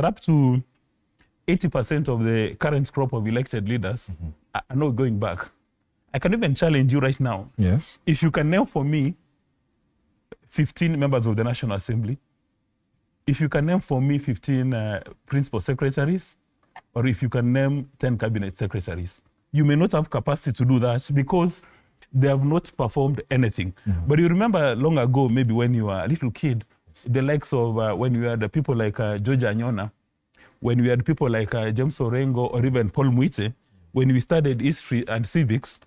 up to 80% of the current crop of elected leaders are not going back. I can even challenge you right now. Yes. If you can name for me 15 members of the National Assembly, if you can name for me 15 principal secretaries, or if you can name 10 cabinet secretaries, you may not have capacity to do that because they have not performed anything. But you remember long ago, maybe when you were a little kid, the likes of when you had people like George Anyona, when we had people like James Orengo or even Paul Muite, when we studied history and civics,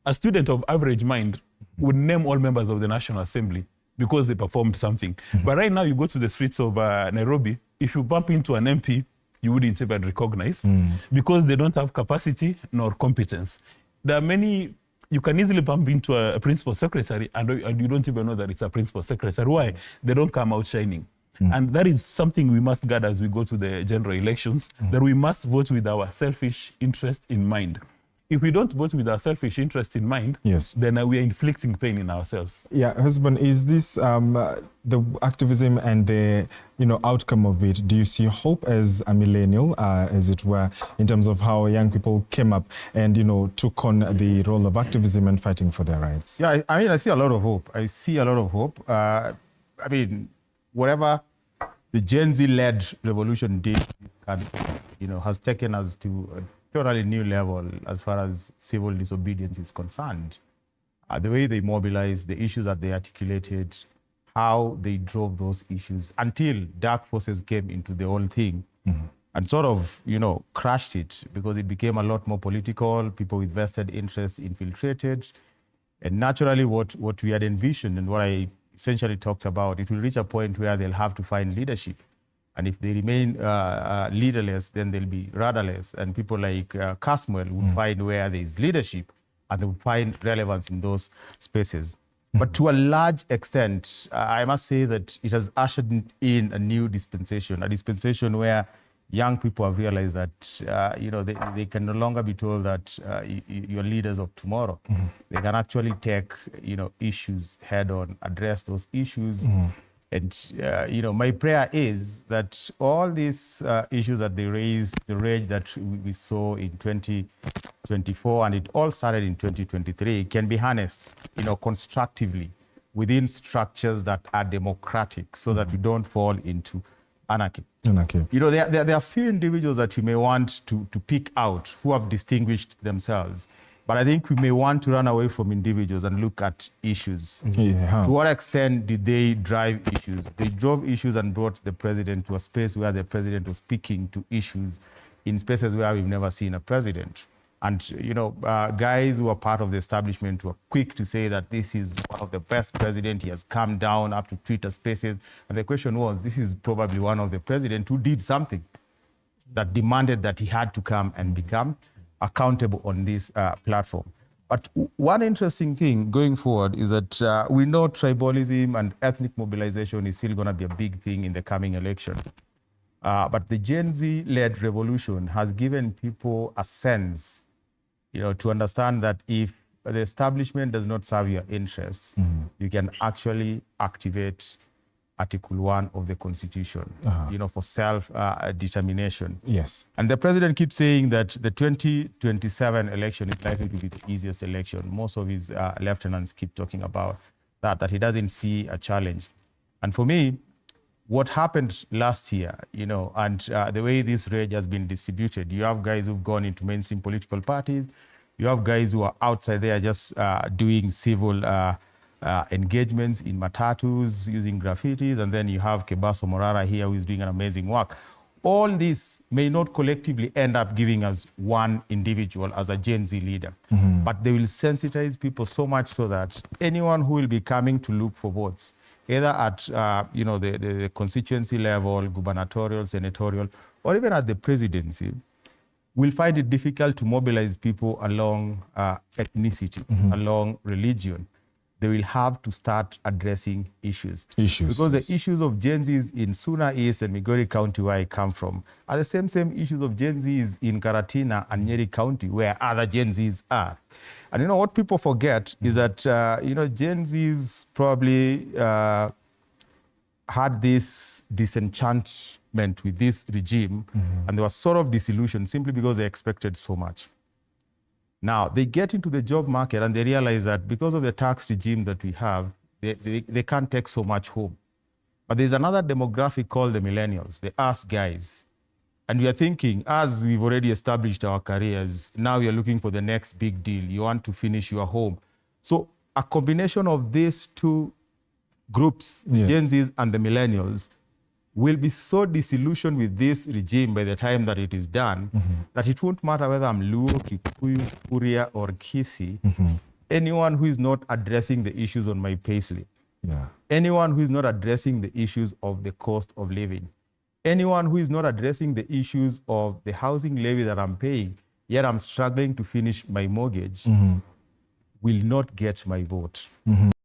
a student of average mind would name all members of the National Assembly because they performed something. But right now you go to the streets of Nairobi, if you bump into an MP, you wouldn't even recognize because they don't have capacity nor competence. There are many, you can easily bump into a principal secretary and you don't even know that it's a principal secretary. Why? They don't come out shining. And that is something we must guard as we go to the general elections, that we must vote with our selfish interest in mind. If we don't vote with our selfish interest in mind, then we are inflicting pain in ourselves. Yeah, Hesbon, is this the activism and the outcome of it? Do you see hope as a millennial, as it were, in terms of how young people came up and took on the role of activism and fighting for their rights? Yeah, I mean, I see a lot of hope. I see a lot of hope. I mean, whatever the Gen Z-led revolution did, has taken us to a totally new level as far as civil disobedience is concerned. The way they mobilized, the issues that they articulated, how they drove those issues until dark forces came into the whole thing and sort of, crashed it because it became a lot more political, people with vested interests infiltrated. And naturally what we had envisioned and what I essentially talked about, it will reach a point where they'll have to find leadership. And if they remain leaderless, then they'll be rudderless. And people like Casmuel will find where there is leadership and they will find relevance in those spaces. But to a large extent, I must say that it has ushered in a new dispensation, a dispensation where young people have realized that they can no longer be told that you're leaders of tomorrow. They can actually take issues head on, address those issues. And my prayer is that all these issues that they raised, the rage that we saw in 2024 and it all started in 2023, can be harnessed constructively within structures that are democratic, so that we don't fall into anarchy. There are few individuals that you may want to pick out who have distinguished themselves. But I think we may want to run away from individuals and look at issues. To what extent did they drive issues? They drove issues and brought the president to a space where the president was speaking to issues in spaces where we've never seen a president. And, guys who are part of the establishment were quick to say that this is one of the best presidents. He has come down up to Twitter spaces. And the question was, this is probably one of the presidents who did something that demanded that he had to come and become accountable on this platform. But one interesting thing going forward is that we know tribalism and ethnic mobilization is still going to be a big thing in the coming election. But the Gen Z-led revolution has given people a sense, to understand that if the establishment does not serve your interests, you can actually activate Article 1 of the Constitution, for self-determination. Yes. And the president keeps saying that the 2027 election is likely to be the easiest election. Most of his lieutenants keep talking about that he doesn't see a challenge. And for me, what happened last year, and the way this rage has been distributed, you have guys who've gone into mainstream political parties, you have guys who are outside there just doing civil engagements in matatus, using graffitis, and then you have Kebaso Morara here who is doing an amazing work. All this may not collectively end up giving us one individual as a Gen Z leader, but they will sensitize people so much so that anyone who will be coming to look for votes, either at the constituency level, gubernatorial, senatorial, or even at the presidency, will find it difficult to mobilize people along ethnicity, along religion. They will have to start addressing issues. Because the issues of Gen Zs in Suna East and Migori County, where I come from, are the same issues of Gen Zs in Karatina and Nyeri County, where other Gen Zs are. And what people forget is that, Gen Zs probably had this disenchantment with this regime, and they were sort of disillusioned simply because they expected so much. Now, they get into the job market and they realize that because of the tax regime that we have, they can't take so much home. But there's another demographic called the millennials, the us guys. And we are thinking, as we've already established our careers, now we are looking for the next big deal. You want to finish your home. So a combination of these two groups, Gen Zs and the millennials, will be so disillusioned with this regime by the time that it is done, that it won't matter whether I'm Luo, Kikuyu, Kuria, or Kisi, anyone who is not addressing the issues on my payslip, anyone who is not addressing the issues of the cost of living, anyone who is not addressing the issues of the housing levy that I'm paying, yet I'm struggling to finish my mortgage, will not get my vote.